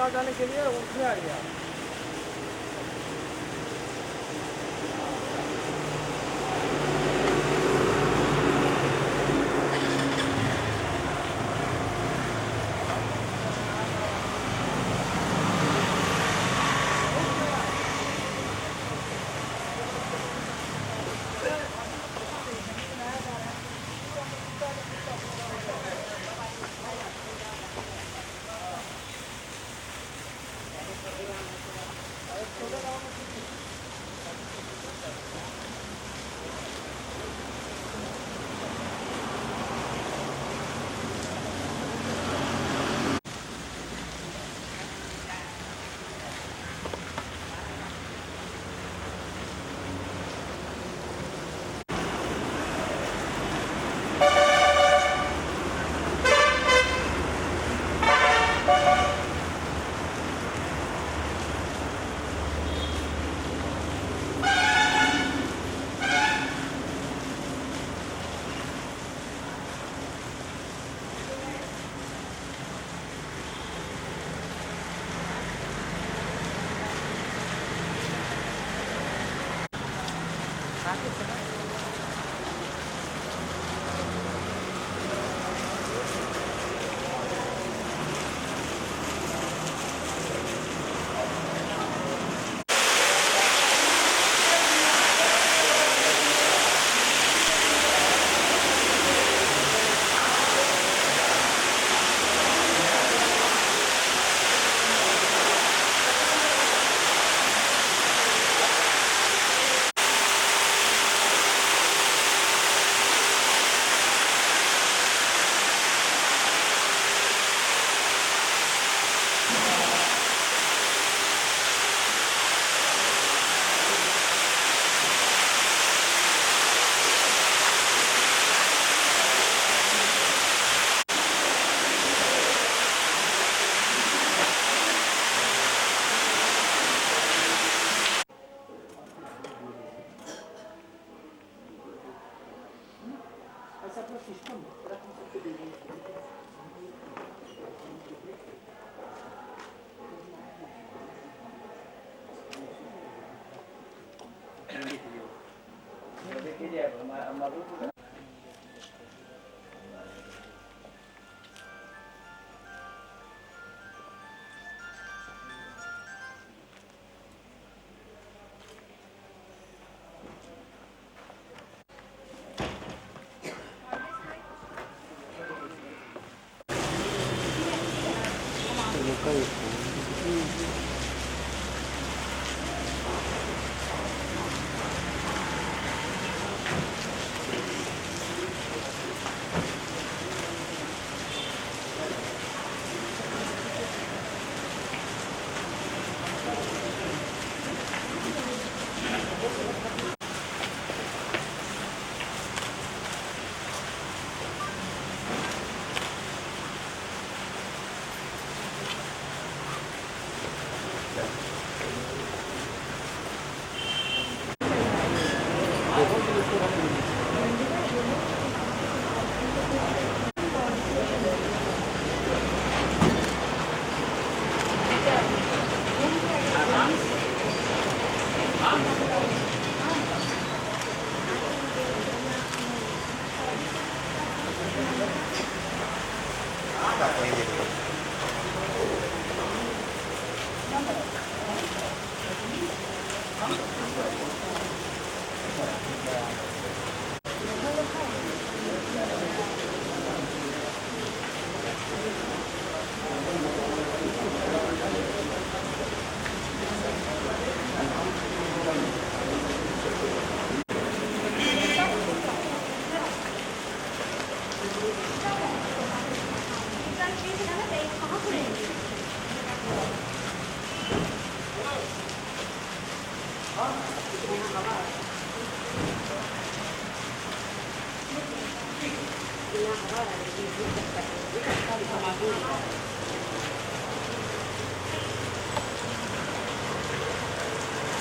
बाजार जाने के लिए उसमें आ गया।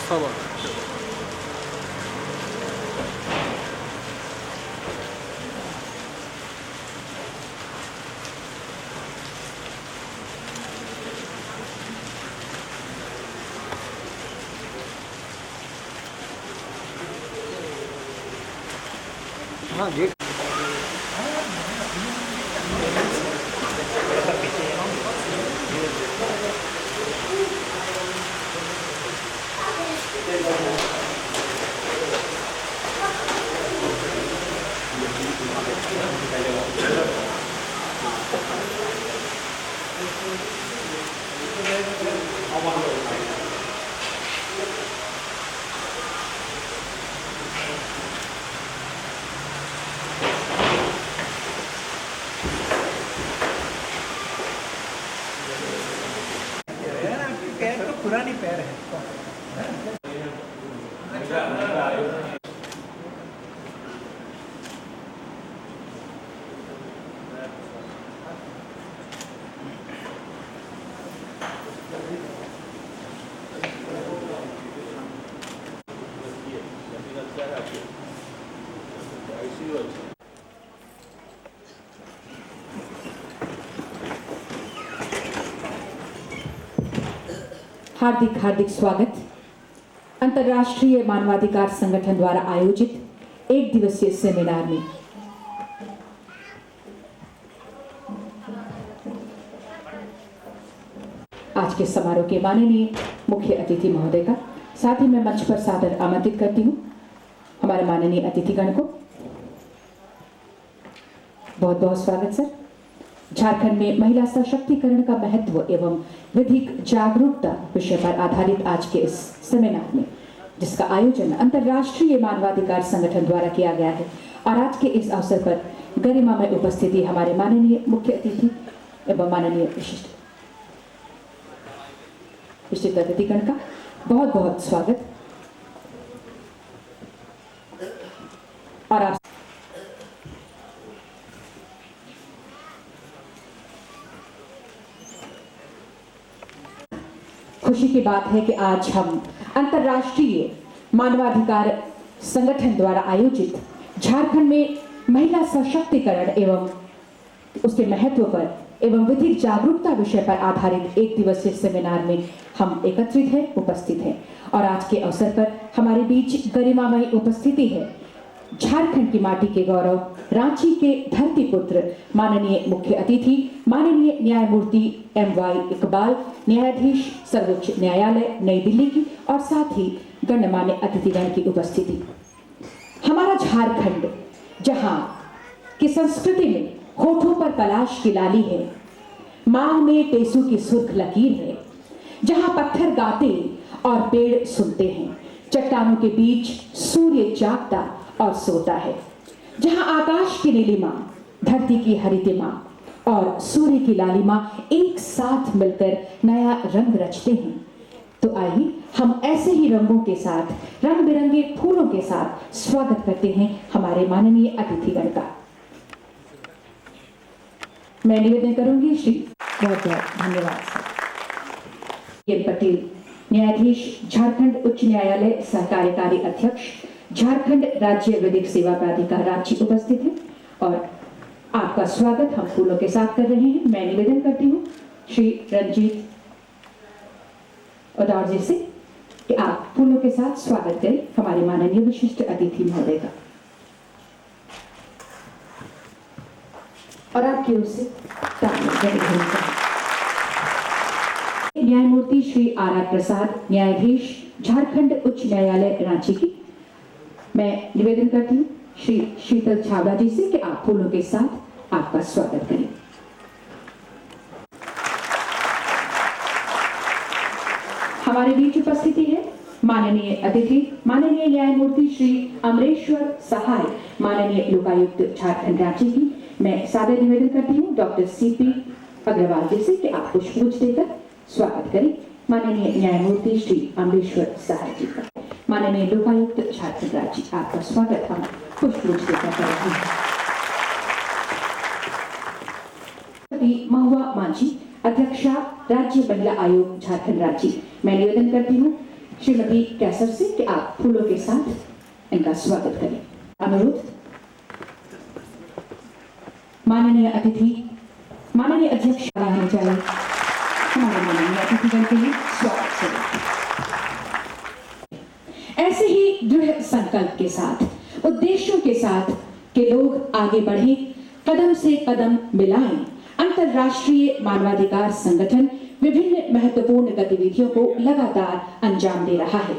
Sabah. हाँ जी। पैर तो पुरानी पैर है। हार्दिक हार्दिक स्वागत। अंतर्राष्ट्रीय मानवाधिकार संगठन द्वारा आयोजित एक दिवसीय सेमिनार में आज के समारोह के माननीय मुख्य अतिथि महोदय का साथ ही मैं मंच पर सादर आमंत्रित करती हूँ हमारे माननीय अतिथिगण को। बहुत बहुत स्वागत सर। झारखंड में महिला सशक्तिकरण का महत्व एवं विधिक जागरूकता विषय पर आधारित आज के इस सेमिनार में, जिसका आयोजन अंतर्राष्ट्रीय मानवाधिकार संगठन द्वारा किया गया है, और आज के इस अवसर पर गरिमामय उपस्थिति हमारे माननीय मुख्य अतिथि एवं माननीय विशिष्ट अतिथिगण का बहुत बहुत स्वागत। और आप खुशी की बात है कि आज हम अंतर्राष्ट्रीय मानवाधिकार संगठन द्वारा आयोजित झारखंड में महिला सशक्तिकरण एवं उसके महत्व पर एवं विधिक जागरूकता विषय पर आधारित एक दिवसीय सेमिनार में हम एकत्रित हैं, उपस्थित हैं। और आज के अवसर पर हमारे बीच गरिमामयी उपस्थिति है झारखंड की माटी के गौरव, रांची के धरती पुत्र, माननीय मुख्य अतिथि माननीय न्यायमूर्ति M.Y. इकबाल, न्यायाधीश सर्वोच्च न्यायालय नई दिल्ली की, और साथ ही गणमान्य अतिथिगण की उपस्थिति। हमारा झारखंड जहां की संस्कृति में होठों पर पलाश की लाली है, मांग में टेसू की सुर्ख लकीर है, जहां पत्थर गाते और पेड़ सुनते हैं, चट्टानों के बीच सूर्य जागता और सोता है, जहां आकाश की नीलिमा, धरती की हरितिमा और सूर्य की लालिमा एक साथ मिलकर नया रंग रचते हैं। तो आइए हम ऐसे ही रंगों के साथ, रंग बिरंगे फूलों के साथ स्वागत करते हैं हमारे माननीय अतिथिगण का। मैं निवेदन करूंगी श्री बहुत बहुत धन्यवाद सर। पटेल, न्यायाधीश, झारखंड उच्च न्यायालय सह कार्यकारी अध्यक्ष, झारखंड राज्य विधिक सेवा प्राधिकार रांची उपस्थित है और आपका स्वागत हम फूलों के साथ कर रहे हैं। मैं निवेदन करती हूँ श्री रंजीत उदार जी से कि आप फूलों के साथ स्वागत करें हमारे माननीय विशिष्ट अतिथि महोदय का, और आपकी ओर से न्यायमूर्ति श्री R.R. प्रसाद, न्यायाधीश, झारखंड उच्च न्यायालय रांची की, मैं निवेदन करती हूँ श्री शीतल छावड़ा जी से कि आप फूलों के साथ आपका स्वागत करें। हमारे बीच उपस्थिति है माननीय अतिथि माननीय न्यायमूर्ति श्री अमरेश्वर सहाय, माननीय लोकायुक्त झारखंड रांची की, मैं सादर निवेदन करती हूँ डॉक्टर C.P. अग्रवाल जी से कि आप पुष्पगुच्छ देकर स्वागत करें माननीय न्यायमूर्ति श्री अमरेश्वर सहाय जी का। माननीय लोकायुक्त झारखंड राज्य, आपका स्वागत हम पुष्पगुच्छ देकर कर रहे हैं। महुआ मांझी, अध्यक्षा राज्य महिला आयोग झारखंड राज्य, मैं निवेदन करती हूँ श्रीमती कैसर से कि आप फूलों के साथ इनका स्वागत करें। अनुरोध माननीय अतिथि, माननीय अध्यक्ष होने चाहिए, हमारे माननीय अतिथिगण के लिए स्वागत करें। ऐसे ही दृढ़ संकल्प के साथ, उद्देश्यों के साथ कि लोग आगे बढ़े, कदम से कदम मिलाएं। अंतर्राष्ट्रीय मानवाधिकार संगठन विभिन्न महत्वपूर्ण गतिविधियों को लगातार अंजाम दे रहा है।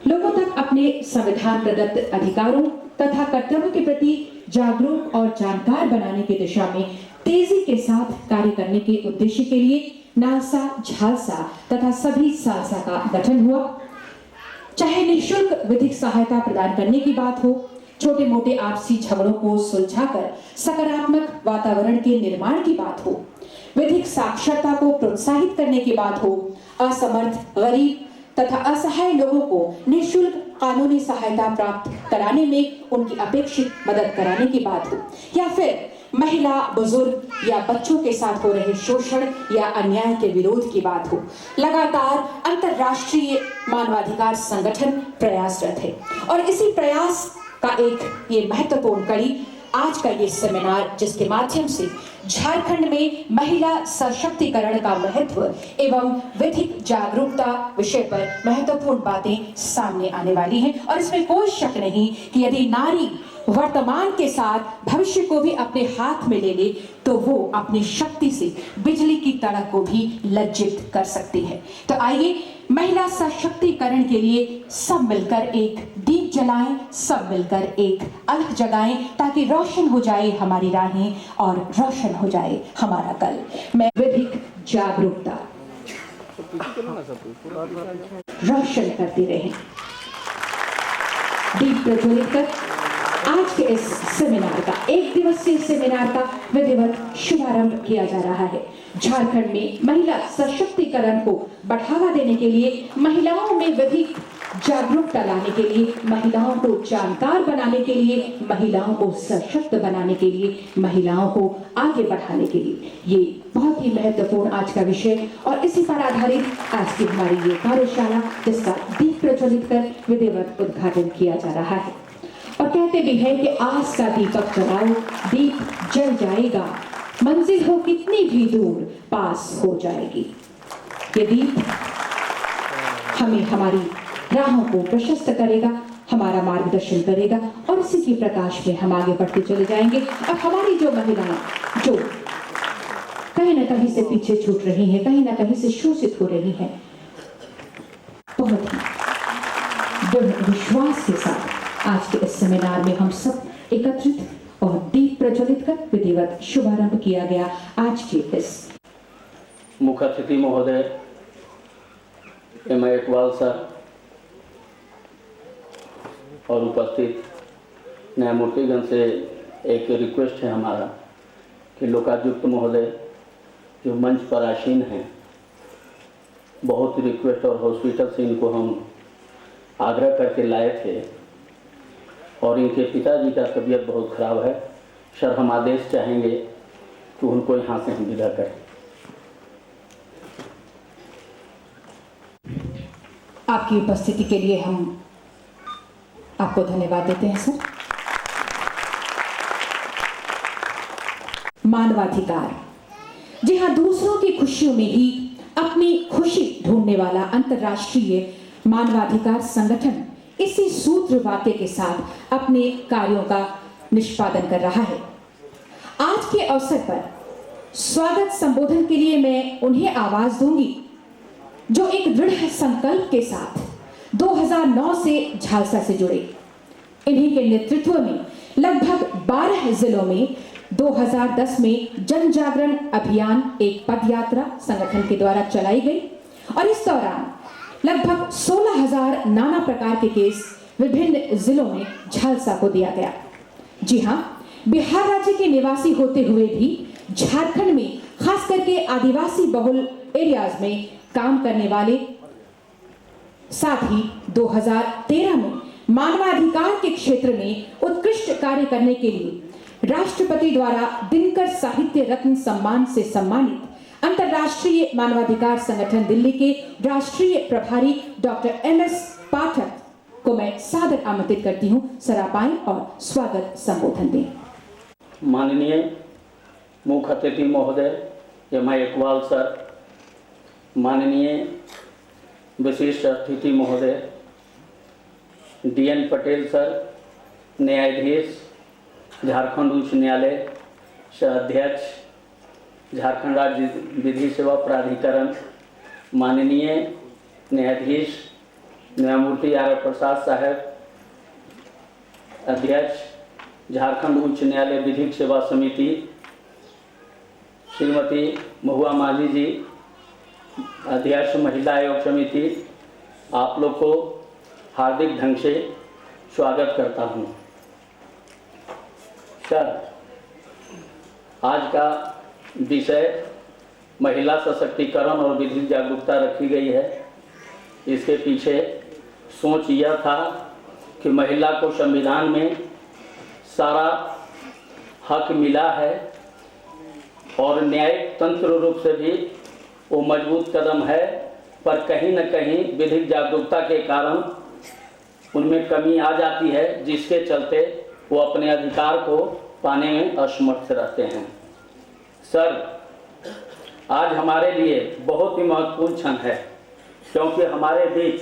लोगों तक अपने संविधान प्रदत्त अधिकारों तथा कर्तव्यों के प्रति जागरूक और जानकार बनाने की दिशा में तेजी के साथ कार्य करने के उद्देश्य के लिए नालसा, झालसा तथा सभी सालसा का गठन हुआ। चाहे निःशुल्क विधिक सहायता प्रदान करने की बात हो, छोटे मोटे आपसी झगड़ों को सुलझाकर सकारात्मक वातावरण के निर्माण की बात हो, विधिक साक्षरता को प्रोत्साहित करने की बात हो, असमर्थ, गरीब तथा असहाय लोगों को निःशुल्क कानूनी सहायता प्राप्त कराने में उनकी अपेक्षित मदद कराने की बात हो, या फिर महिला, बुजुर्ग या बच्चों के साथ हो रहे शोषण या अन्याय के विरोध की बात हो, लगातार अंतर्राष्ट्रीय मानवाधिकार संगठन प्रयासरत है। और इसी प्रयास का एक ये महत्वपूर्ण कड़ी आज का ये सेमिनार, जिसके माध्यम से झारखंड में महिला सशक्तिकरण का महत्व एवं विधिक जागरूकता विषय पर महत्वपूर्ण बातें सामने आने वाली हैं। और इसमें कोई शक नहीं कि यदि नारी वर्तमान के साथ भविष्य को भी अपने हाथ में ले ले तो वो अपनी शक्ति से बिजली की तड़क को भी लज्जित कर सकती है। तो आइए महिला सशक्तिकरण के लिए सब मिलकर एक दीप जलाएं, सब मिलकर एक अलख जगाएं, ताकि रोशन हो जाए हमारी राहें और रोशन हो जाए हमारा कल। मैं विधिक जागरूकता रोशन करती रहे। दीप प्रज्वलित कर आज के इस सेमिनार का, एक दिवसीय सेमिनार का विधिवत शुभारंभ किया जा रहा है। झारखंड में महिला सशक्तिकरण को बढ़ावा देने के लिए, महिलाओं में विधिक जागरूकता लाने के लिए, महिलाओं को जानकार बनाने के लिए, महिलाओं को सशक्त बनाने के लिए, महिलाओं को आगे बढ़ाने के लिए, ये बहुत ही महत्वपूर्ण आज का विषय। और इसी पर आधारित आज की हमारी ये कार्यशाला, जिसका दीप प्रज्वलित कर विधिवत उद्घाटन किया जा रहा है। और कहते भी है कि आस का दीपक जलाओ, दीप जल जाएगा, मंजिल हो कितनी भी दूर पास हो जाएगी। ये दीप हमें हमारी राहों को प्रशस्त करेगा, हमारा मार्गदर्शन करेगा, और इसी के प्रकाश में हम आगे बढ़ते चले जाएंगे। और हमारी जो महिलाएं जो कहीं ना कहीं से पीछे छूट रही हैं, कहीं ना कहीं से शोषित हो रही हैं, बहुत ही विश्वास के साथ आज के इस सेमिनार में हम सब एकत्रित और दीप प्रज्वलित कर विधिवत शुभारंभ किया गया। आज के इस मुख्य अतिथि महोदय एम इकबाल सर और उपस्थित न्यायमूर्तिगण से एक रिक्वेस्ट है हमारा कि लोकायुक्त महोदय जो मंच पर आसीन हैं, बहुत रिक्वेस्ट और हॉस्पिटल से इनको हम आग्रह करके लाए थे और इनके पिताजी का तबीयत बहुत ख़राब है। सर, हम आदेश चाहेंगे कि उनको यहाँ से हम विदा करें। आपकी उपस्थिति के लिए हम आपको धन्यवाद देते हैं सर। मानवाधिकार, जी हाँ, दूसरों की खुशियों में ही अपनी खुशी ढूंढने वाला अंतर्राष्ट्रीय मानवाधिकार संगठन इसी सूत्र वाक्य के साथ अपने कार्यों का निष्पादन कर रहा है। आज के अवसर पर स्वागत संबोधन के लिए मैं उन्हें आवाज दूंगी जो एक दृढ़ संकल्प के साथ 2009 से झालसा से जुड़े। इन्हीं के नेतृत्व में लगभग 12 जिलों में 2010 में जन जागरण अभियान एक पद यात्रा संगठन के द्वारा चलाई गई और इस दौरान लगभग 16,000 नाना प्रकार के केस विभिन्न जिलों में झालसा को दिया गया। जी हाँ, बिहार राज्य के निवासी होते हुए भी झारखंड में खास करके आदिवासी बहुल एरियाज में काम करने वाले, साथ ही 2013 में मानवाधिकार के क्षेत्र में उत्कृष्ट कार्य करने के लिए राष्ट्रपति द्वारा दिनकर साहित्य रत्न सम्मान से सम्मानित अंतर्राष्ट्रीय मानवाधिकार संगठन दिल्ली के राष्ट्रीय प्रभारी डॉक्टर MS पाठक को मैं सादर आमंत्रित करती हूं। सर, आप आएं और स्वागत संबोधन दें। माननीय मुख्य अतिथि महोदय एम इकबाल सर, माननीय विशिष्ट अतिथि महोदय DN पटेल सर, न्यायाधीश झारखंड उच्च न्यायालय से अध्यक्ष, झारखंड राज्य विधि सेवा प्राधिकरण, माननीय न्यायाधीश न्यायमूर्ति आर प्रसाद साहब, अध्यक्ष झारखंड उच्च न्यायालय विधिक सेवा समिति, श्रीमती महुआ माझी जी, अध्यक्ष महिला आयोग समिति, आप लोग को हार्दिक ढंग से स्वागत करता हूं। सर, आज का विषय महिला सशक्तिकरण और विधिक जागरूकता रखी गई है। इसके पीछे सोच यह था कि महिला को संविधान में सारा हक मिला है और न्यायिक तंत्र रूप से भी वो मजबूत कदम है, पर कहीं न कहीं विधिक जागरूकता के कारण उनमें कमी आ जाती है, जिसके चलते वो अपने अधिकार को पाने में असमर्थ रहते हैं। सर, आज हमारे लिए बहुत ही महत्वपूर्ण क्षण है, क्योंकि हमारे बीच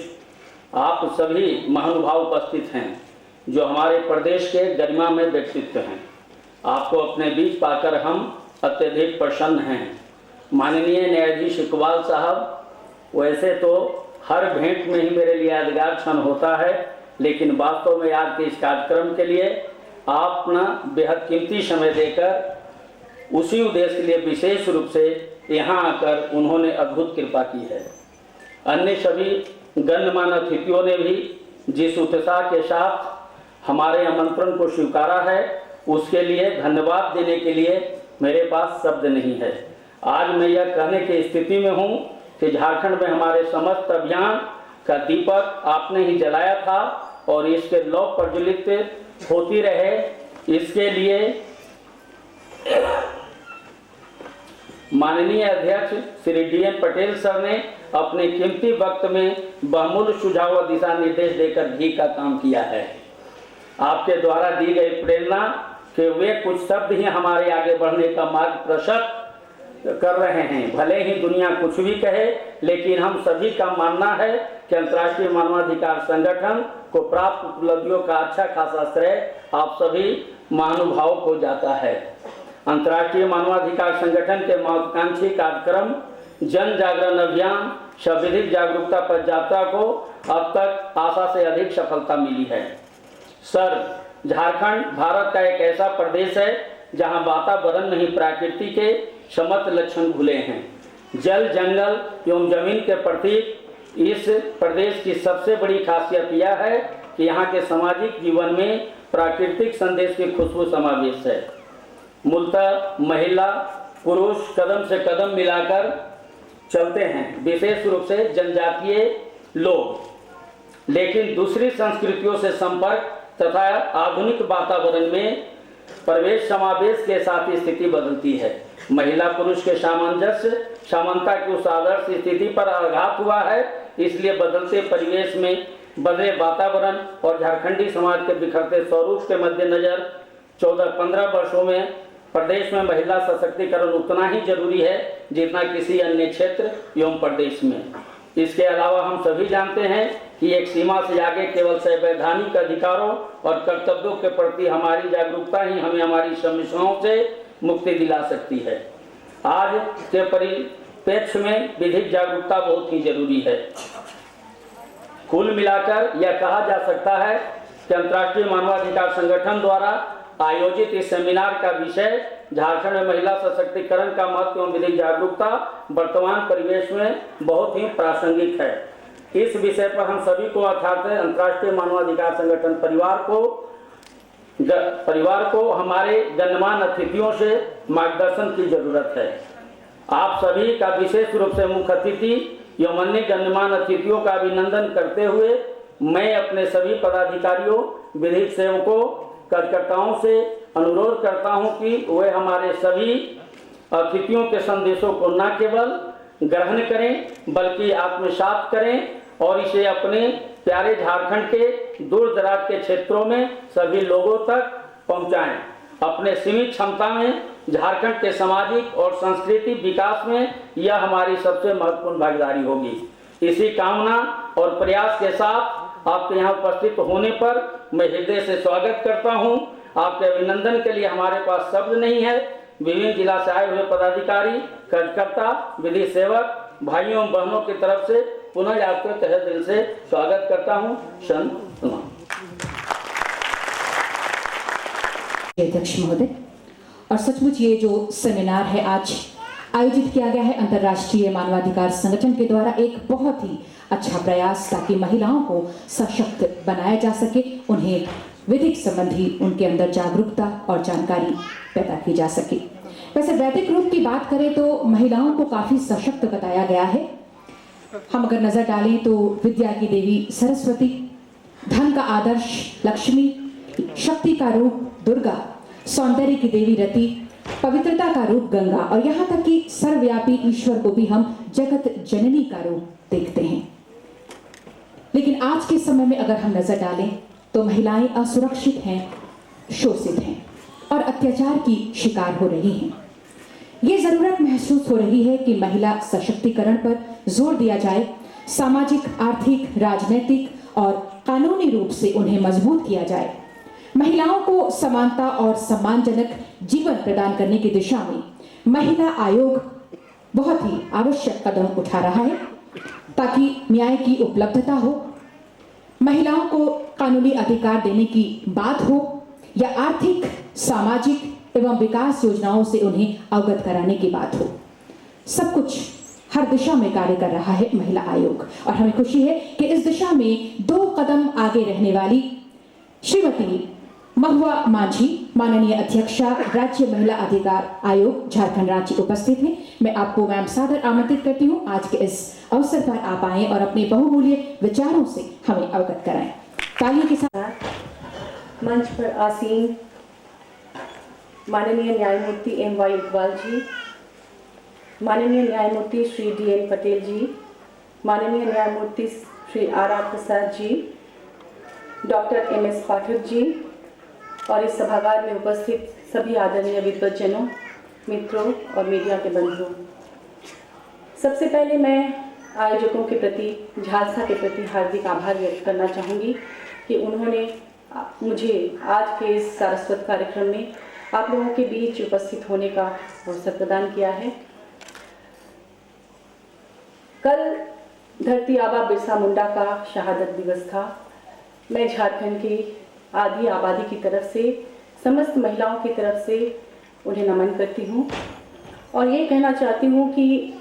आप सभी महानुभाव उपस्थित हैं जो हमारे प्रदेश के गरिमामय व्यक्तित्व हैं। आपको अपने बीच पाकर हम अत्यधिक प्रसन्न हैं। माननीय न्यायाधीश इकबाल साहब, वैसे तो हर भेंट में ही मेरे लिए यादगार क्षण होता है, लेकिन वास्तव में आज के इस कार्यक्रम के लिए आप अपना बेहद कीमती समय देकर उसी उद्देश्य के लिए विशेष रूप से यहाँ आकर उन्होंने अद्भुत कृपा की है। अन्य सभी गणमान्य अतिथियों ने भी जिस उत्साह के साथ हमारे आमंत्रण को स्वीकारा है, उसके लिए धन्यवाद देने के लिए मेरे पास शब्द नहीं है। आज मैं यह कहने की स्थिति में हूँ कि झारखंड में हमारे समस्त अभियान का दीपक आपने ही जलाया था और इसके लौ प्रज्वलित होती रहे, इसके लिए माननीय अध्यक्ष श्री DM पटेल सर ने अपने कीमती वक्त में बहुमूल्य सुझाव और दिशा निर्देश देकर भी का काम किया है। आपके द्वारा दी गई प्रेरणा कि वे कुछ शब्द ही हमारे आगे बढ़ने का मार्ग प्रशस्त कर रहे हैं। भले ही दुनिया कुछ भी कहे, लेकिन हम सभी का मानना है कि अंतर्राष्ट्रीय मानवाधिकार संगठन को प्राप्त उपलब्धियों का अच्छा खासा श्रेय आप सभी महानुभावों को जाता है। अंतर्राष्ट्रीय मानवाधिकार संगठन के महत्वाकांक्षी कार्यक्रम जन जागरण अभियान विधिक जागरूकता पद यात्रा को अब तक आशा से अधिक सफलता मिली है। सर, झारखंड भारत का एक ऐसा प्रदेश है जहां वातावरण में ही प्रकृति के समस्त लक्षण घुले हैं। जल, जंगल एवं जमीन के प्रति इस प्रदेश की सबसे बड़ी खासियत यह है कि यहाँ के सामाजिक जीवन में प्राकृतिक संदेश की खुशबू समावेश है। मूलतः महिला पुरुष कदम से कदम मिलाकर चलते हैं, विशेष रूप से जनजातीय लोग, लेकिन दूसरी संस्कृतियों से संपर्क तथा आधुनिक वातावरण में प्रवेश समावेश के साथ स्थिति बदलती है। महिला पुरुष के सामंजस्य समानता की उस आदर्श स्थिति पर आघात हुआ है। इसलिए बदलते परिवेश में बदले वातावरण और झारखंडी समाज के बिखरते स्वरूप के मद्देनजर 14-15 वर्षों में प्रदेश में महिला सशक्तिकरण उतना ही जरूरी है जितना किसी अन्य क्षेत्र एवं प्रदेश में। इसके अलावा हम सभी जानते हैं कि एक सीमा से आगे केवल संवैधानिक अधिकारों और कर्तव्यों के प्रति हमारी जागरूकता ही हमें हमारी समस्याओं से मुक्ति दिला सकती है। आज के परिप्रेक्ष्य में विधिक जागरूकता बहुत ही जरूरी है। कुल मिलाकर यह कहा जा सकता है कि अंतर्राष्ट्रीय मानवाधिकार संगठन द्वारा आयोजित इस सेमिनार का विषय झारखंड में महिला सशक्तिकरण का महत्व एवं विधिक जागरूकता वर्तमान परिवेश में बहुत ही प्रासंगिक है। इस विषय पर हम सभी को अर्थात अंतर्राष्ट्रीय मानवाधिकार संगठन परिवार को हमारे गणमान्य अतिथियों से मार्गदर्शन की जरूरत है। आप सभी का विशेष रूप से मुख्य अतिथि एवं अन्य गणमान्य अतिथियों का अभिनंदन करते हुए मैं अपने सभी पदाधिकारियों, विधिक सेवकों, कार्यकर्ताओं से अनुरोध करता हूं कि वे हमारे सभी अतिथियों के संदेशों को न केवल ग्रहण करें बल्कि आत्मसात करें और इसे अपने प्यारे झारखंड के दूर दराज के क्षेत्रों में सभी लोगों तक पहुंचाएं। अपने सीमित क्षमता में झारखंड के सामाजिक और सांस्कृतिक विकास में यह हमारी सबसे महत्वपूर्ण भागीदारी होगी। इसी कामना और प्रयास के साथ आपके यहाँ उपस्थित होने पर मैं हृदय से स्वागत करता हूँ आपके अभिनंदन के लिए हमारे पास शब्द नहीं है। विभिन्न जिला से आए हुए पदाधिकारी, कार्यकर्ता, विधि सेवक, भाइयों बहनों की तरफ से पुनः आपको तहे दिल से स्वागत करता हूँ। अध्यक्ष महोदय, और सचमुच ये जो सेमिनार है आज आयोजित किया गया है अंतर्राष्ट्रीय मानवाधिकार संगठन के द्वारा, एक बहुत ही अच्छा प्रयास ताकि महिलाओं को सशक्त बनाया जा सके, उन्हें विधिक संबंधी उनके अंदर जागरूकता और जानकारी पैदा की जा सके। वैसे वैदिक रूप की बात करें तो महिलाओं को काफी सशक्त बताया गया है। हम अगर नजर डालें तो विद्या की देवी सरस्वती, धन का आदर्श लक्ष्मी, शक्ति का रूप दुर्गा, सौंदर्य की देवी रति, पवित्रता का रूप गंगा और यहाँ तक कि सर्वव्यापी ईश्वर को भी हम जगत जननी का रूप देखते हैं। लेकिन आज के समय में अगर हम नजर डालें तो महिलाएं असुरक्षित हैं, शोषित हैं और अत्याचार की शिकार हो रही हैं। ये जरूरत महसूस हो रही है कि महिला सशक्तिकरण पर जोर दिया जाए, सामाजिक, आर्थिक, राजनीतिक और कानूनी रूप से उन्हें मजबूत किया जाए। महिलाओं को समानता और सम्मानजनक जीवन प्रदान करने की दिशा में महिला आयोग बहुत ही आवश्यक कदम उठा रहा है ताकि न्याय की उपलब्धता हो, महिलाओं को कानूनी अधिकार देने की बात हो या आर्थिक, सामाजिक एवं विकास योजनाओं से उन्हें अवगत कराने की बात हो। सब कुछ हर दिशा में कार्य कर रहा है महिला आयोग और हमें खुशी है कि इस दिशा में 2 कदम आगे रहने वाली श्रीमती महुआ मांझी, माननीय अध्यक्षा राज्य महिला अधिकार आयोग झारखंड रांची उपस्थित हैं। मैं आपको मैम सादर आमंत्रित करती हूं आज के इस अवसर पर आप आएं और अपने बहुमूल्य विचारों से हमें अवगत कराएं। तालियों के साथ मंच पर आसीन माननीय न्यायमूर्ति M.Y. इकबाल जी, माननीय न्यायमूर्ति श्री D.N. पटेल जी, माननीय न्यायमूर्ति Shri R.R. Prasad ji, doctor M.S. Pathak ji और इस सभागार में उपस्थित सभी आदरणीय विद्वज्जनों, मित्रों और मीडिया के बंधुओं, सबसे पहले मैं आयोजकों के प्रति, झालसा के प्रति हार्दिक आभार व्यक्त करना चाहूँगी कि उन्होंने मुझे आज के इस सारस्वत कार्यक्रम में आप लोगों के बीच उपस्थित होने का अवसर प्रदान किया है। कल धरती आबा बिरसा मुंडा का शहादत दिवस था। मैं झारखंड की आधी आबादी की तरफ से, समस्त महिलाओं की तरफ से उन्हें नमन करती हूँ और ये कहना चाहती हूँ कि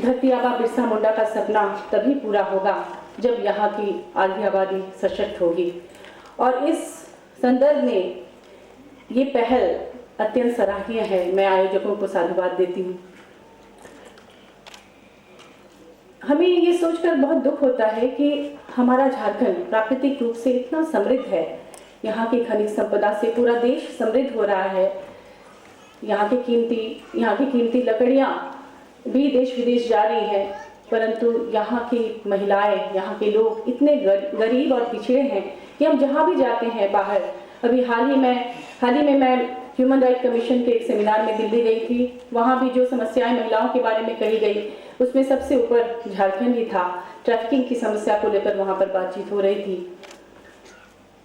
धरती आबा बिरसा मुंडा का सपना तभी पूरा होगा जब यहाँ की आधी आबादी सशक्त होगी और इस संदर्भ में ये पहल अत्यंत सराहनीय है। मैं आयोजकों को साधुवाद देती हूँ। हमें ये सोचकर बहुत दुख होता है कि हमारा झारखंड प्राकृतिक रूप से इतना समृद्ध है, यहाँ की खनिज संपदा से पूरा देश समृद्ध हो रहा है। यहाँ की कीमती लकड़ियाँ भी देश विदेश जा रही है, परंतु यहाँ की महिलाएं, यहाँ के लोग इतने गरीब और पिछड़े हैं कि हम जहाँ भी जाते हैं बाहर, अभी हाल ही में मैं ह्यूमन राइट कमीशन के एक सेमिनार में दिल्ली गई थी। वहाँ भी जो समस्याएं महिलाओं के बारे में कही गई उसमें सबसे ऊपर झारखंड ही था। ट्रैफिकिंग की समस्या को लेकर वहाँ पर बातचीत हो रही थी।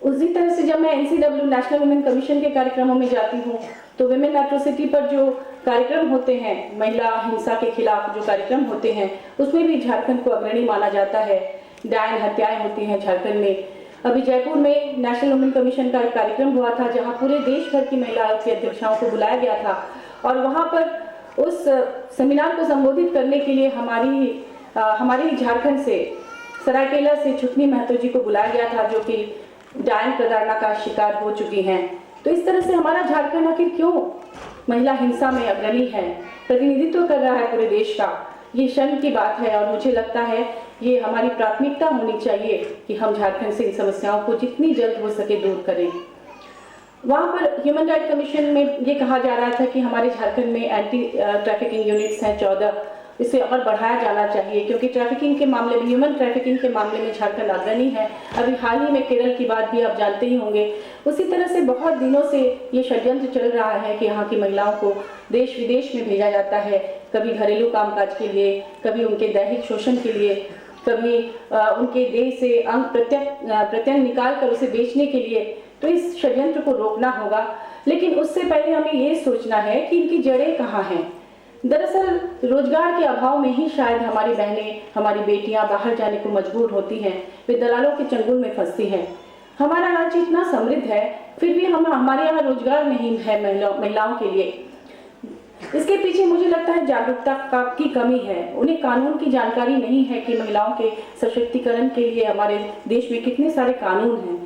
उसी तरह से जब मैं NCW नेशनल वुमेन कमीशन के कार्यक्रमों में जाती हूँ तो विमेन एट्रोसिटी पर जो कार्यक्रम होते हैं, महिला हिंसा के खिलाफ जो कार्यक्रम होते हैं, उसमें भी झारखंड को अग्रणी माना जाता है। डायन हत्याएं होती हैं झारखंड में। अभी जयपुर में नेशनल वुमेन कमीशन का कार्यक्रम हुआ था जहाँ पूरे देश भर की महिलाओं की अध्यक्षाओं को बुलाया गया था और वहाँ पर उस सेमिनार को संबोधित करने के लिए हमारी झारखंड से सरायकेला से छुटनी महतो जी को बुलाया गया था, जो कि डायन प्रताड़ना का शिकार हो चुकी हैं। तो इस तरह से हमारा झारखंड आखिर क्यों महिला हिंसा में अग्रणी है, प्रतिनिधित्व कर रहा है पूरे देश का, ये शर्म की बात है। और मुझे लगता है ये हमारी प्राथमिकता होनी चाहिए कि हम झारखंड से इन समस्याओं को जितनी जल्द हो सके दूर करें। वहाँ पर ह्यूमन राइट कमीशन में ये कहा जा रहा था कि हमारे झारखंड में एंटी ट्रैफिकिंग यूनिट्स हैं 14, इसे और बढ़ाया जाना चाहिए क्योंकि ट्रैफिकिंग के मामले में, ह्यूमन ट्रैफिकिंग के मामले में झारखंड अग्रणी है। अभी हाल ही में केरल की बात भी आप जानते ही होंगे। उसी तरह से बहुत दिनों से ये षड्यंत्र चल रहा है कि यहाँ की महिलाओं को देश विदेश में भेजा जाता है, कभी घरेलू कामकाज के लिए, कभी उनके दैहिक शोषण के लिए, कभी उनके देह से अंग प्रत्यंग निकाल कर उसे बेचने के लिए, तो इस षड्यंत्र को रोकना होगा। लेकिन उससे पहले हमें ये सोचना है कि इनकी जड़ें कहाँ हैं। दरअसल रोजगार के अभाव में ही शायद हमारी बहनें, हमारी बेटियां बाहर जाने को मजबूर होती हैं, वे दलालों के चंगुल में फंसती हैं। हमारा राज्य इतना समृद्ध है, फिर भी हमारे यहाँ रोजगार नहीं है महिलाओं के लिए। इसके पीछे मुझे लगता है जागरूकता की कमी है। उन्हें कानून की जानकारी नहीं है कि महिलाओं के सशक्तिकरण के लिए हमारे देश में कितने सारे कानून हैं।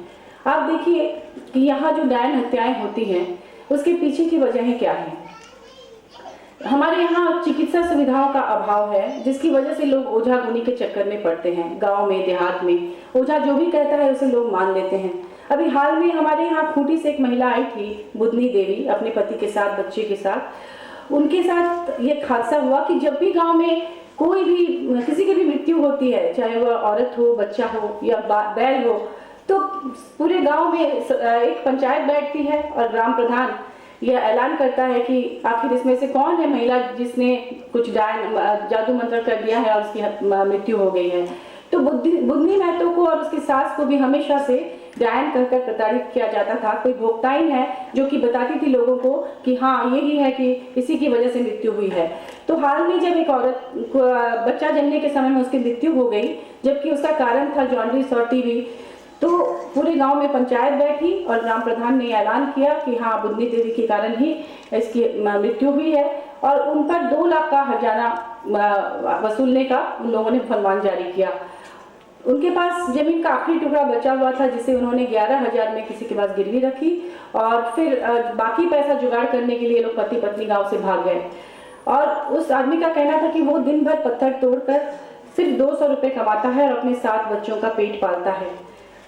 आप देखिए कि यहाँ जो डायन हत्याएं होती हैं उसके पीछे की वजह क्या है। हमारे यहाँ चिकित्सा सुविधाओं का अभाव है, जिसकी वजह से लोग ओझा गुनी के चक्कर में पड़ते हैं। गांव में, देहात में ओझा जो भी कहता है उसे लोग मान लेते हैं। अभी हाल में हमारे यहाँ खूंटी से एक महिला आई थी, बुधनी देवी, अपने पति के साथ, बच्चे के साथ। उनके साथ ये हादसा हुआ कि जब भी गांव में कोई भी किसी की भी मृत्यु होती है, चाहे वह औरत हो, बच्चा हो या बैल हो, तो पूरे गांव में एक पंचायत बैठती है और ग्राम प्रधान यह ऐलान करता है कि आखिर इसमें से कौन है महिला जिसने कुछ जादू मंत्र कर दिया है और उसकी मृत्यु हो गई है। तो बुधनी महतो को और उसकी सास को भी हमेशा से डायन कहकर प्रताड़ित किया जाता था। कोई भोक्ताइन है जो कि बताती थी लोगों को कि हाँ यही है कि इसी की वजह से मृत्यु हुई है। तो हाल में जब एक औरत बच्चा जन्मने के समय में उसकी मृत्यु हो गई, जबकि उसका कारण था जॉन्डिस और टीबी, तो पूरे गांव में पंचायत बैठी और ग्राम प्रधान ने ऐलान किया कि हाँ बुधनी देवी के कारण ही इसकी मृत्यु हुई है, और उन पर 2 लाख का हर्जाना वसूलने का उन लोगों ने फरमान जारी किया। उनके पास जमीन का आखिरी टुकड़ा बचा हुआ था, जिसे उन्होंने 11,000 में किसी के पास गिरवी रखी, और फिर बाकी पैसा जुगाड़ करने के लिए लोग पति पत्नी गांव से भाग गए। और उस आदमी का कहना था कि वो दिन भर पत्थर तोड़कर सिर्फ 200 रुपये कमाता है और अपने 7 बच्चों का पेट पालता है।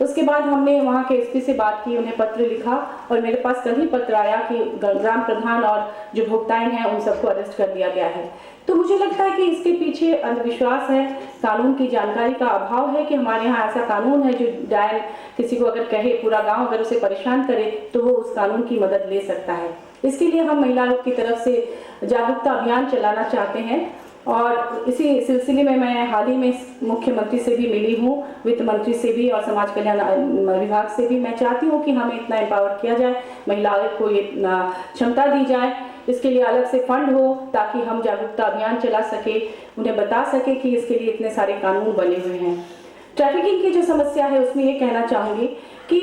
उसके बाद हमने वहाँ के एसपी से बात की, उन्हें पत्र लिखा, और मेरे पास कल ही पत्र आया कि ग्राम प्रधान और जो भोक्ताइन हैं उन सबको अरेस्ट कर दिया गया है। तो मुझे लगता है कि इसके पीछे अंधविश्वास है, कानून की जानकारी का अभाव है कि हमारे यहाँ ऐसा कानून है जो डायन किसी को अगर कहे, पूरा गांव अगर उसे परेशान करे तो वो उस कानून की मदद ले सकता है। इसके लिए हम महिला आयोग की तरफ से जागरूकता अभियान चलाना चाहते हैं, और इसी सिलसिले में मैं हाल ही में मुख्यमंत्री से भी मिली हूँ, वित्त मंत्री से भी और समाज कल्याण विभाग से भी। मैं चाहती हूँ कि हमें इतना एम्पावर किया जाए, महिला आयोग को ये क्षमता दी जाए, इसके लिए अलग से फंड हो ताकि हम जागरूकता अभियान चला सके, उन्हें बता सके कि इसके लिए इतने सारे कानून बने हुए हैं। ट्रैफिकिंग की जो समस्या है उसमें ये कहना चाहूँगी कि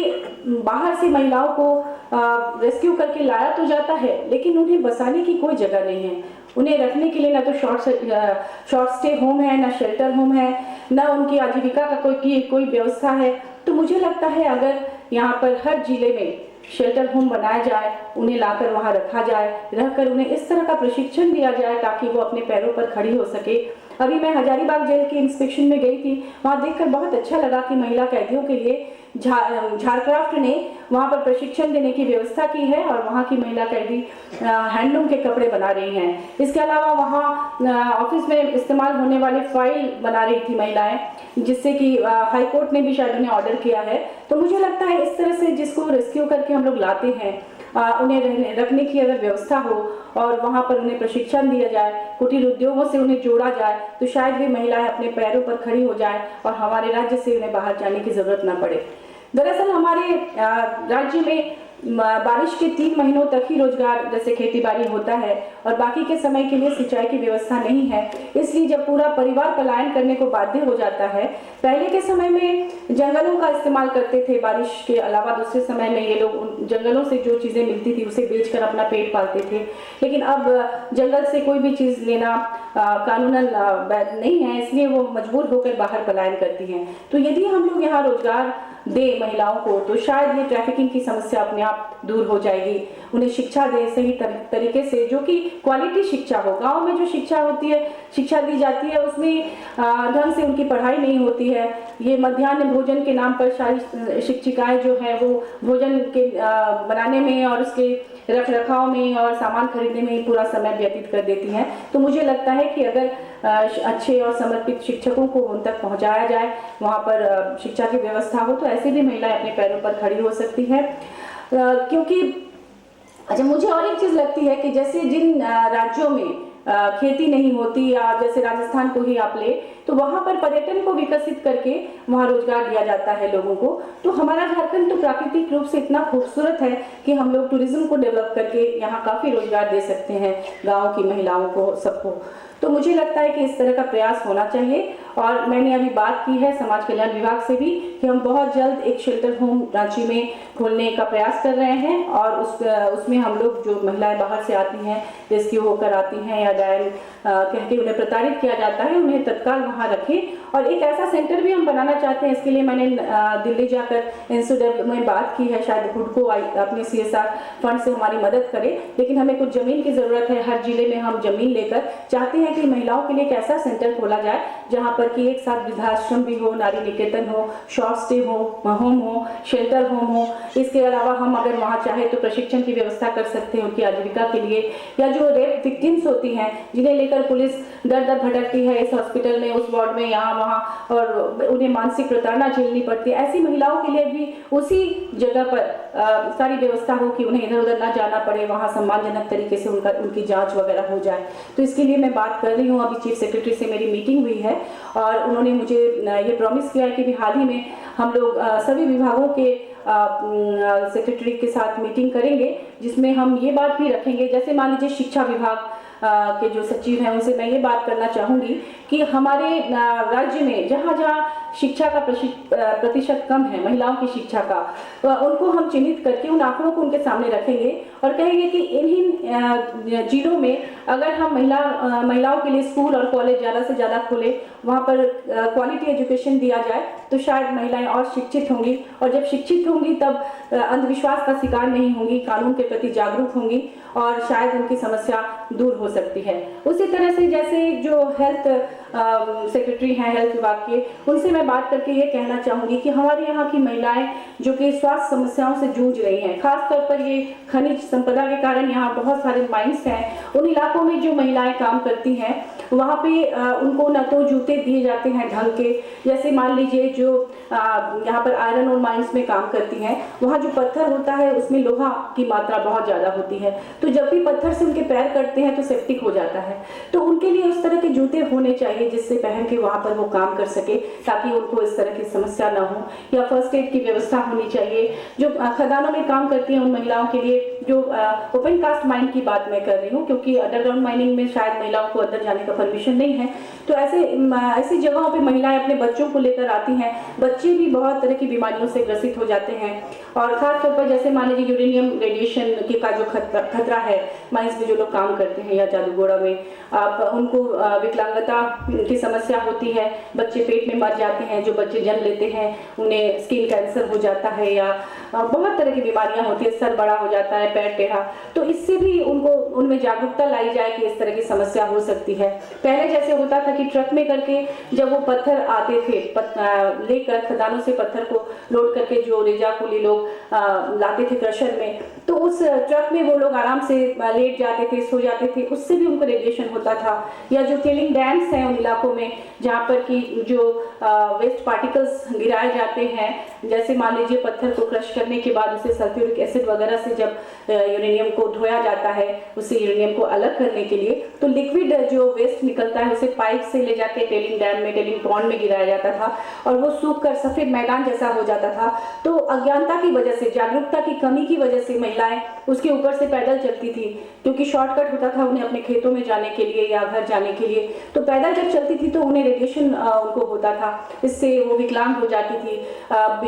बाहर से महिलाओं को रेस्क्यू करके लाया तो जाता है, लेकिन उन्हें बसाने की कोई जगह नहीं है। उन्हें रखने के लिए ना तो शॉर्ट स्टे होम है, ना शेल्टर होम है, ना उनकी आजीविका का कोई व्यवस्था है। तो मुझे लगता है अगर यहाँ पर हर जिले में शेल्टर होम बनाया जाए, उन्हें लाकर वहाँ रखा जाए, रहकर उन्हें इस तरह का प्रशिक्षण दिया जाए ताकि वो अपने पैरों पर खड़ी हो सके। अभी मैं हजारीबाग जेल के इंस्पेक्शन में गई थी, वहाँ देखकर बहुत अच्छा लगा कि महिला कैदियों के लिए झारक्राफ्ट ने वहाँ पर प्रशिक्षण देने की व्यवस्था की है, और वहाँ की महिला कैदी हैंडलूम के कपड़े बना रही हैं। इसके अलावा वहाँ ऑफिस में इस्तेमाल होने वाले फाइल बना रही थी महिलाएं, जिससे कि हाई कोर्ट ने भी शायद उन्हें ऑर्डर किया है। तो मुझे लगता है इस तरह से जिसको रेस्क्यू करके हम लोग लाते हैं, उन्हें रखने की अगर व्यवस्था हो और वहाँ पर उन्हें प्रशिक्षण दिया जाए, कुटीर उद्योगों से उन्हें जोड़ा जाए, तो शायद वे महिलाएं अपने पैरों पर खड़ी हो जाए और हमारे राज्य से उन्हें बाहर जाने की जरूरत न पड़े। दरअसल हमारे राज्य में बारिश के 3 महीनों तक ही रोजगार जैसे खेती बाड़ी होता है, और बाकी के समय के लिए सिंचाई की व्यवस्था नहीं है। इसलिए जब पूरा परिवार पलायन करने को बाध्य हो जाता है, पहले के समय में जंगलों का इस्तेमाल करते थे, बारिश के अलावा दूसरे समय में ये लोग जंगलों से जो चीज़ें मिलती थी उसे बेचकर अपना पेट पालते थे। लेकिन अब जंगल से कोई भी चीज़ लेना कानूनन वैध नहीं है, इसलिए वो मजबूर होकर बाहर पलायन करती हैं। तो यदि हम लोग यहाँ रोजगार दे महिलाओं को, तो शायद ये ट्रैफिकिंग की समस्या अपने आप दूर हो जाएगी। उन्हें शिक्षा दे सही तरीके से, जो कि क्वालिटी शिक्षा हो। गांव में जो शिक्षा होती है, शिक्षा दी जाती है, उसमें ढंग से उनकी पढ़ाई नहीं होती है। ये मध्याह्न भोजन के नाम पर सारी शिक्षिकाएं जो है वो भोजन के बनाने में और उसके रख रखाव में और सामान खरीदने में ही पूरा समय व्यतीत कर देती हैं। तो मुझे लगता है कि अगर अच्छे और समर्पित शिक्षकों को उन तक पहुंचाया जाए, वहाँ पर शिक्षा की व्यवस्था हो, तो ऐसे भी महिलाएं अपने पैरों पर खड़ी हो सकती है। क्योंकि अच्छा, मुझे और एक चीज़ लगती है कि जैसे जिन राज्यों में खेती नहीं होती, या जैसे राजस्थान को ही आप ले, तो वहाँ पर पर्यटन को विकसित करके वहाँ रोजगार दिया जाता है लोगों को। तो हमारा झारखंड तो प्राकृतिक रूप से इतना खूबसूरत है कि हम लोग टूरिज्म को डेवलप करके यहाँ काफ़ी रोजगार दे सकते हैं गाँव की महिलाओं को, सबको। तो मुझे लगता है कि इस तरह का प्रयास होना चाहिए। और मैंने अभी बात की है समाज कल्याण विभाग से भी कि हम बहुत जल्द एक शेल्टर होम रांची में खोलने का प्रयास कर रहे हैं, और उसमें हम लोग जो महिलाएं बाहर से आती हैं, रेस्क्यू होकर आती हैं या डायल कह के उन्हें प्रताड़ित किया जाता है, उन्हें तत्काल वहाँ रखें। और एक ऐसा सेंटर भी हम बनाना चाहते हैं। इसके लिए मैंने दिल्ली जाकर इंस्टीट्यूट में बात की है, शायद हुडको अपने CSR फंड से हमारी मदद करे, लेकिन हमें कुछ ज़मीन की ज़रूरत है। हर जिले में हम ज़मीन लेकर चाहते हैं कि महिलाओं के लिए एक ऐसा सेंटर खोला जाए जहाँ पर कि एक साथ वृद्धाश्रम भी हो, नारी निकेतन हो, शॉर्ट स्टे हो, होम हो, शेल्टर होम हो। इसके अलावा हम अगर वहाँ चाहे तो प्रशिक्षण की व्यवस्था कर सकते हैं उनकी आजीविका के लिए। या जो रेप विक्टिम्स होती हैं जिन्हें लेकर पुलिस दर दर भटकती है इस हॉस्पिटल में, उस वार्ड में, यहाँ वहाँ, और उन्हें मानसिक प्रताड़ना झेलनी पड़ती है, ऐसी महिलाओं के लिए भी उसी जगह पर सारी व्यवस्था हो कि उन्हें इधर उधर ना जाना पड़े, वहाँ सम्मानजनक तरीके से उनकी जाँच वगैरह हो जाए। तो इसके लिए मैं बात कर रही हूँ। अभी चीफ सेक्रेटरी से मेरी मीटिंग हुई है और उन्होंने मुझे ये प्रॉमिस किया है कि भी हाल ही में हम लोग सभी विभागों के सेक्रेटरी के साथ मीटिंग करेंगे, जिसमें हम ये बात भी रखेंगे, जैसे मान लीजिए शिक्षा विभाग के जो सचिव हैं उनसे मैं ये बात करना चाहूँगी कि हमारे राज्य में जहाँ जहाँ शिक्षा का प्रतिशत कम है, महिलाओं की शिक्षा का, उनको हम चिन्हित करके उन आंकड़ों को उनके सामने रखेंगे और कहेंगे कि इन्हीं जिलों में अगर हम महिलाओं के लिए स्कूल और कॉलेज ज़्यादा से ज़्यादा खोले, वहाँ पर क्वालिटी एजुकेशन दिया जाए, तो शायद महिलाएं और शिक्षित होंगी, और जब शिक्षित होंगी तब अंधविश्वास का शिकार नहीं होंगी, कानून के प्रति जागरूक होंगी और शायद उनकी समस्या दूर हो सकती है। उसी तरह से जैसे जो हेल्थ सेक्रेटरी हैं हेल्थ विभाग के, उनसे मैं बात करके ये कहना चाहूँगी कि हमारे यहाँ की महिलाएं जो कि स्वास्थ्य समस्याओं से जूझ रही हैं, खासतौर पर ये खनिज संपदा के कारण यहाँ बहुत सारे माइंस हैं, उन इलाकों में जो महिलाएं काम करती हैं वहाँ पे उनको न तो जूते दिए जाते हैं ढंग के, जैसे मान लीजिए जो यहाँ पर आयरन और माइंस में काम करती हैं, वहाँ जो पत्थर होता है उसमें लोहा की मात्रा बहुत ज़्यादा होती है, तो जब भी पत्थर से उनके पैर कटते हैं तो सेप्टिक हो जाता है। तो उनके लिए उस तरह के जूते होने चाहिए जिससे पहन के वहाँ पर वो काम कर सके, ताकि उनको इस तरह की समस्या ना हो। या फर्स्ट एड की व्यवस्था होनी चाहिए। जो खदानों में काम करती हैं उन महिलाओं के लिए, जो ओपन कास्ट माइन की बात मैं कर रही हूँ, क्योंकि अंडरग्राउंड माइनिंग में शायद महिलाओं को अंदर जाने का परमिशन नहीं है, तो ऐसी जगहों पे महिलाएं अपने बच्चों को लेकर आती हैं। बच्चे भी बहुत तरह की बीमारियों से ग्रसित हो जाते हैं, और खासतौर पर जैसे मान लीजिए यूरेनियम रेडिएशन का जो खतरा है, माइंस में जो लोग काम करते हैं या जादूगोड़ा में, उनको विकलांगता की समस्या होती है, बच्चे पेट में मर जाते हैं, जो बच्चे जन्म लेते हैं उन्हें स्किन कैंसर हो जाता है, या बहुत तरह की बीमारियां होती है, सर बड़ा हो जाता है, पैर टेढ़ा। तो इससे भी उनमें जागरूकता लाई जाए कि इस तरह की समस्या हो सकती है। पहले जैसे होता था कि ट्रक में करके जब वो पत्थर आते थे लेकर खदानों से पत्थर को लोड करके जो रेजा कुली लोग लाते थे क्रशर में, तो उस ट्रक में वो लोग आराम से लेट जाते थे, सो जाते थे, उससे भी उनको रेडिएशन होता था। या जो टेलिंग डैम्स हैं उन इलाकों में जहाँ पर कि जो वेस्ट पार्टिकल्स गिराए जाते हैं, जैसे मान लीजिए पत्थर को क्रश करने के बाद उसे सल्फ्यूरिक एसिड वगैरह से जब यूरेनियम को धोया जाता है, उससे यूरेनियम को अलग करने के लिए, तो लिक्विड जो वेस्ट निकलता है उसे पाइप से ले जाके टेलिंग डैम में, टेलिंग पॉन्ड में गिराया जाता था, और वो सूख कर सफेद मैदान जैसा हो जाता था। तो अज्ञानता की वजह से, जागरूकता की कमी की वजह से महिलाएं उसके ऊपर से पैदल चलती थी, क्योंकि शॉर्टकट होता था उन्हें अपने खेतों में जाने के लिए या घर जाने के लिए। तो पैदल जब चलती थी तो उन्हें रेडिएशन उनको होता था, इससे वो विकलांग हो जाती थी,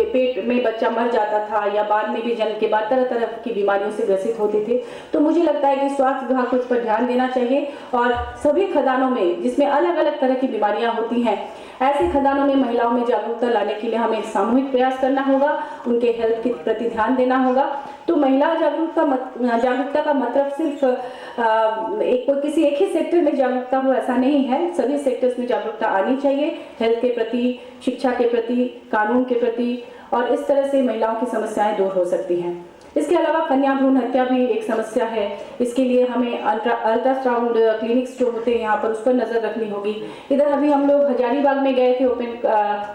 पेट में बच्चा मर जाता था, या बाद में भी जन्म के बाद तरह तरह की बीमारियों से ग्रसित होते थे। तो मुझे लगता है कि स्वास्थ्य विभाग को इस पर ध्यान देना चाहिए, और सभी खदानों में जिसमें अलग अलग तरह की बीमारियां होती हैं, ऐसे खदानों में महिलाओं में जागरूकता लाने के लिए हमें सामूहिक प्रयास करना होगा, उनके हेल्थ के प्रति ध्यान देना होगा। तो महिला जागरूकता का मतलब सिर्फ किसी एक ही सेक्टर में जागरूकता हो ऐसा नहीं है, सभी सेक्टर्स में जागरूकता आनी चाहिए, हेल्थ के प्रति, शिक्षा के प्रति, कानून के प्रति, और इस तरह से महिलाओं की समस्याएं दूर हो सकती हैं। इसके अलावा कन्या भ्रूण हत्या भी एक समस्या है। इसके लिए हमें अल्ट्रासाउंड क्लिनिक्स जो होते हैं यहाँ पर, उस पर नज़र रखनी होगी। इधर अभी हम लोग हजारीबाग में गए थे ओपन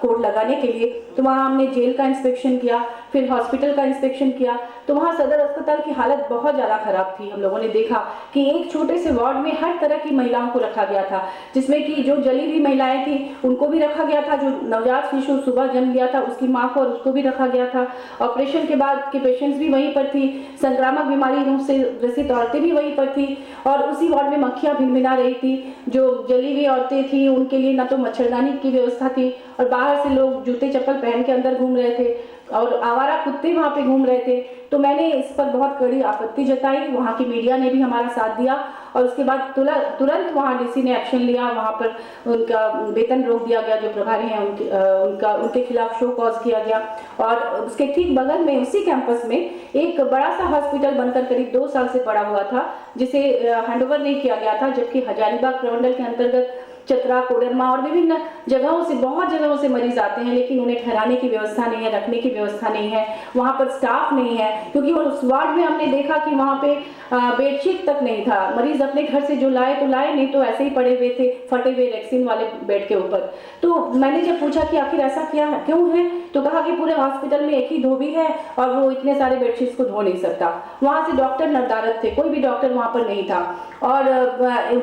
कोर्ट लगाने के लिए, तो वहाँ हमने जेल का इंस्पेक्शन किया, फिर हॉस्पिटल का इंस्पेक्शन किया, तो वहाँ सदर अस्पताल की हालत बहुत ज़्यादा खराब थी। हम लोगों ने देखा कि एक छोटे से वार्ड में हर तरह की महिलाओं को रखा गया था, जिसमें कि जो जली हुई महिलाएं थी उनको भी रखा गया था, जो नवजात शिशु सुबह जन्म लिया था उसकी माँ को और उसको भी रखा गया था, ऑपरेशन के बाद के पेशेंट्स भी वहीं पर थी, संक्रामक बीमारी से ग्रसित औरतें भी वहीं पर थी, और उसी वार्ड में मक्खियाँ भिनभिना रही थी। जो जली हुई औरतें थी उनके लिए ना तो मच्छरदानी की व्यवस्था थी, और बाहर से लोग जूते चप्पल पहन के अंदर घूम रहे थे, और आवारा कुत्ते वहाँ पे घूम रहे थे। तो मैंने इस पर बहुत कड़ी आपत्ति जताई, वहाँ की मीडिया ने भी हमारा साथ दिया, और उसके बाद तुरंत वहाँ डीसी ने एक्शन लिया, वहाँ पर उनका वेतन रोक दिया गया, जो प्रभारी हैं उनके खिलाफ शो कॉज किया गया। और उसके ठीक बगल में उसी कैंपस में एक बड़ा सा हॉस्पिटल बनकर करीब 2 साल से पड़ा हुआ था, जिसे हैंडओवर नहीं किया गया था, जबकि हजारीबाग प्रमंडल के अंतर्गत चतरा, कोडरमा और विभिन्न जगहों से, बहुत जगहों से मरीज आते हैं, लेकिन उन्हें ठहराने की व्यवस्था नहीं है, रखने की व्यवस्था नहीं है, वहाँ पर स्टाफ नहीं है, क्योंकि उस वार्ड में हमने देखा कि वहाँ पे बेडशीट तक नहीं था। मरीज अपने घर से जो लाए तो लाए, नहीं तो ऐसे ही पड़े हुए थे फटे हुए रेक्सिन वाले बेड के ऊपर। तो मैंने जब पूछा कि आखिर ऐसा क्यों है, तो कहा कि पूरे हॉस्पिटल में एक ही धोबी है और वो इतने सारे बेडशीट्स को धो नहीं सकता। वहाँ से डॉक्टर नदारद थे, कोई भी डॉक्टर वहाँ पर नहीं था, और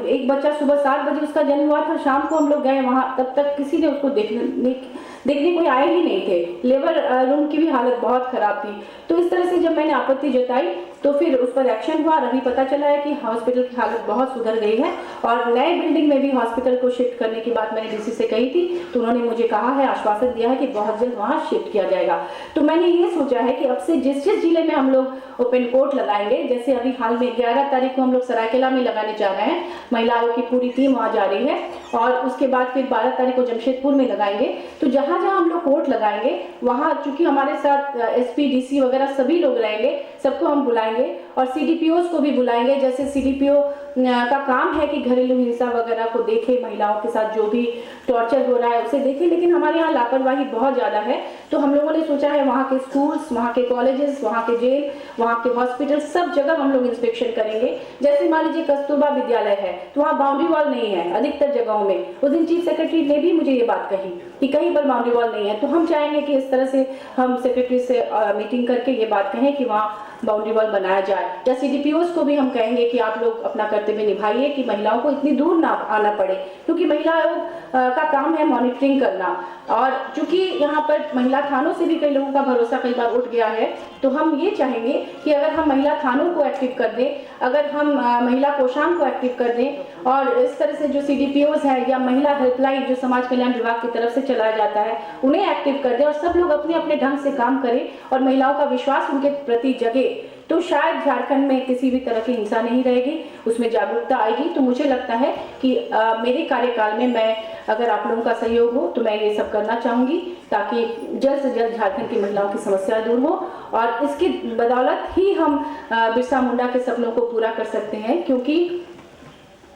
एक बच्चा सुबह 7 बजे उसका जन्म हुआ था, शाम को हम लोग गए वहाँ, तब तक किसी ने उसको देखने कोई आए ही नहीं थे। लेबर रूम की भी हालत बहुत खराब थी। तो इस तरह से जब मैंने आपत्ति जताई तो फिर उस पर एक्शन हुआ, और अभी पता चला है कि हॉस्पिटल की हालत बहुत सुधर गई है, और नए बिल्डिंग में भी हॉस्पिटल को शिफ्ट करने की बात मैंने डीसी से कही थी, तो उन्होंने मुझे कहा है, आश्वासन दिया है कि बहुत जल्द वहाँ शिफ्ट किया जाएगा। तो मैंने ये सोचा है कि अब से जिस जिले में हम लोग ओपन कोर्ट लगाएंगे, जैसे अभी हाल में 11 तारीख को हम लोग सरायकेला में लगाने जा रहे हैं, महिला आयोग की पूरी टीम वहाँ जा रही है, और उसके बाद फिर 12 तारीख को जमशेदपुर में लगाएंगे। तो जहाँ हम लोग कोर्ट लगाएंगे वहाँ चूंकि हमारे साथ एसपी, डीसी वगैरह सभी लोग रहेंगे, सबको हम बुलाएंगे, और सीडीपीओस को भी बुलाएंगे। जैसे सीडीपीओ का काम है कि घरेलू हिंसा वगैरह को देखे, महिलाओं के साथ जो भी टॉर्चर हो रहा है उसे देखे, लेकिन हमारे यहाँ लापरवाही बहुत ज़्यादा है। तो हम लोगों ने सोचा है वहाँ के स्कूल्स, वहाँ के कॉलेजेस, वहाँ के जेल, वहाँ के हॉस्पिटल, सब जगह हम लोग इंस्पेक्शन करेंगे। जैसे मान लीजिए कस्तूरबा विद्यालय है, तो वहाँ बाउंड्री वॉल नहीं है अधिकतर जगहों में। उस दिन चीफ सेक्रेटरी ने भी मुझे ये बात कही कि कहीं पर बाउंड्री वॉल नहीं है। तो हम चाहेंगे कि इस तरह से हम सेक्रेटरी से मीटिंग करके ये बात कहें कि वहाँ बाउंड्री वॉल बनाया जाए, या सीडीपीओस को भी हम कहेंगे कि आप लोग अपना कर्तव्य निभाइए कि महिलाओं को इतनी दूर ना आना पड़े, क्योंकि महिला आयोग का काम है मॉनिटरिंग करना। और चूंकि यहाँ पर महिला थानों से भी कई लोगों का भरोसा कई बार उठ गया है, तो हम ये चाहेंगे कि अगर हम महिला थानों को एक्टिव कर दें, अगर हम महिला कोषांग को एक्टिव कर दें, और इस तरह से जो सीडीपीओस है या महिला हेल्पलाइन जो समाज कल्याण विभाग की तरफ से चलाया जाता है उन्हें एक्टिव कर दें, और सब लोग अपने अपने ढंग से काम करें और महिलाओं का विश्वास उनके प्रति जगे, तो शायद झारखंड में किसी भी तरह की हिंसा नहीं रहेगी, उसमें जागरूकता आएगी। तो मुझे लगता है कि मेरे कार्यकाल में मैं, अगर आप लोगों का सहयोग हो तो मैं ये सब करना चाहूँगी, ताकि जल्द से जल्द झारखंड की महिलाओं की समस्या दूर हो, और इसकी बदौलत ही हम बिरसा मुंडा के सपनों को पूरा कर सकते हैं। क्योंकि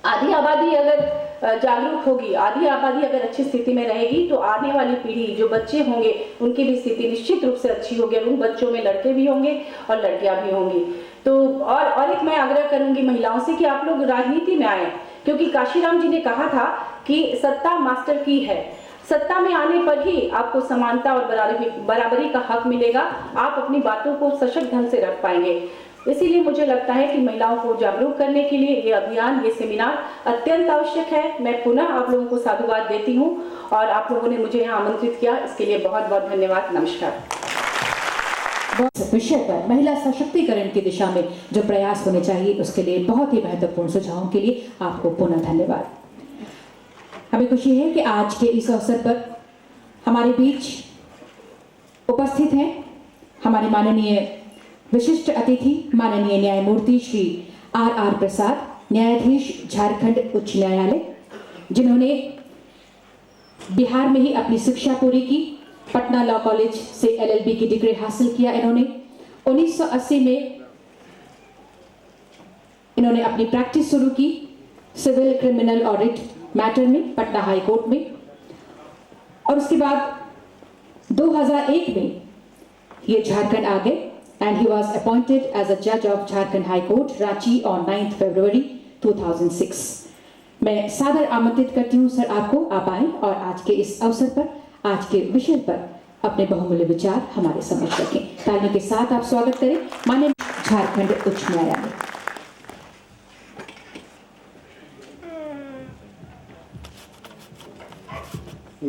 आधी आबादी अगर जागरूक होगी, आधी आबादी अगर अच्छी स्थिति में रहेगी, तो आने वाली पीढ़ी जो बच्चे होंगे उनकी भी स्थिति निश्चित रूप से अच्छी होगी, और उन बच्चों में लड़के भी होंगे और लड़कियां भी होंगी। तो और एक मैं आग्रह करूंगी महिलाओं से कि आप लोग राजनीति में आए, क्योंकि काशीराम जी ने कहा था कि सत्ता मास्टर की है, सत्ता में आने पर ही आपको समानता और बराबरी का हक मिलेगा, आप अपनी बातों को सशक्त ढंग से रख पाएंगे। इसीलिए मुझे लगता है कि महिलाओं को जागरूक करने के लिए ये अभियान, ये सेमिनार अत्यंत आवश्यक है। मैं पुनः आप लोगों को साधुवाद देती हूँ, और आप लोगों ने मुझे यहाँ आमंत्रित किया, इसके लिए बहुत बहुत धन्यवाद। नमस्कार। विषय पर महिला सशक्तिकरण की दिशा में जो प्रयास होने चाहिए, उसके लिए बहुत ही महत्वपूर्ण सुझावों के लिए आपको पुनः धन्यवाद। हमें खुशी है कि आज के इस अवसर पर हमारे बीच उपस्थित हैं हमारे माननीय विशिष्ट अतिथि, माननीय न्यायमूर्ति श्री आर प्रसाद, न्यायाधीश झारखंड उच्च न्यायालय, जिन्होंने बिहार में ही अपनी शिक्षा पूरी की, पटना लॉ कॉलेज से LLB की डिग्री हासिल किया। इन्होंने 1980 में इन्होंने अपनी प्रैक्टिस शुरू की सिविल क्रिमिनल ऑडिट मैटर में पटना हाई कोर्ट में, और उसके बाद 2001 में ये झारखंड आ गए। and he was appointed as a judge of Jharkhand High Court, Ranchi on 9th February 2006. मैं सादर आमंत्रित करती हूँ सर आपको, आप आएं और आज के इस अवसर पर, आज के विषय पर अपने बहुमूल्य विचार हमारे समक्ष रखें। ताली के साथ आप स्वागत करें माननीय झारखंड उच्च न्यायालय।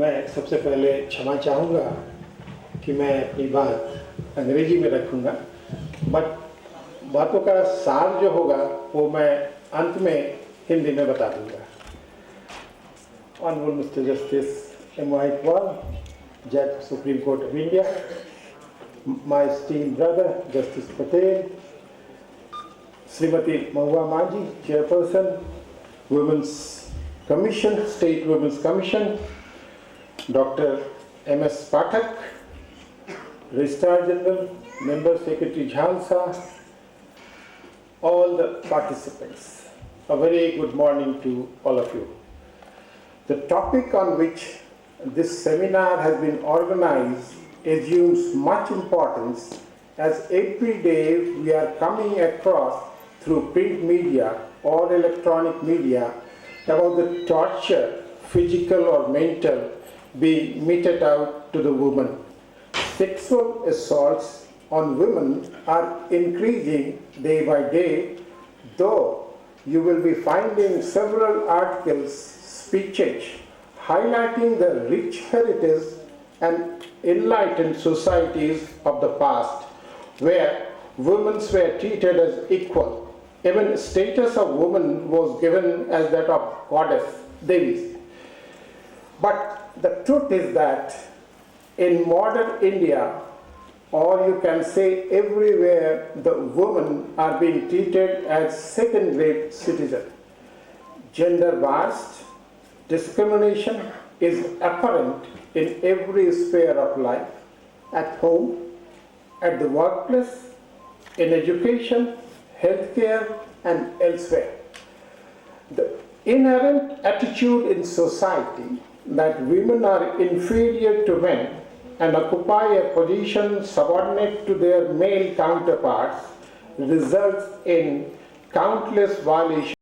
मैं सबसे पहले क्षमा चाहूँगा कि मैं अपनी बात अंग्रेजी में रखूँगा, बट बातों का सार जो होगा वो मैं अंत में हिंदी में बता दूँगा। Honorable Mr. Justice M.Y. Iqbal, Judge Supreme Court of India, my esteemed brother Justice Patel, Srimati Mahua Manji, Chairperson, Women's Commission, State Women's Commission, Dr. M.S. Pathak, Registrar General, Member Secretary Jhalsa, all the participants. A very good morning to all of you. The topic on which this seminar has been organized assumes much importance, as every day we are coming across through print media or electronic media about the torture, physical or mental, being meted out to the woman. Sexual assaults on women are increasing day by day, though you will be finding several articles, speeches highlighting the rich heritage and enlightened societies of the past, where women were treated as equal. Even status of woman was given as that of goddess, Devis. But the truth is that in modern India, or you can say everywhere, the women are being treated as second-rate citizens. Gender-based discrimination is apparent in every sphere of life, at home, at the workplace, in education, healthcare, and elsewhere. The inherent attitude in society that women are inferior to men and occupy a position subordinate to their male counterparts results in countless violations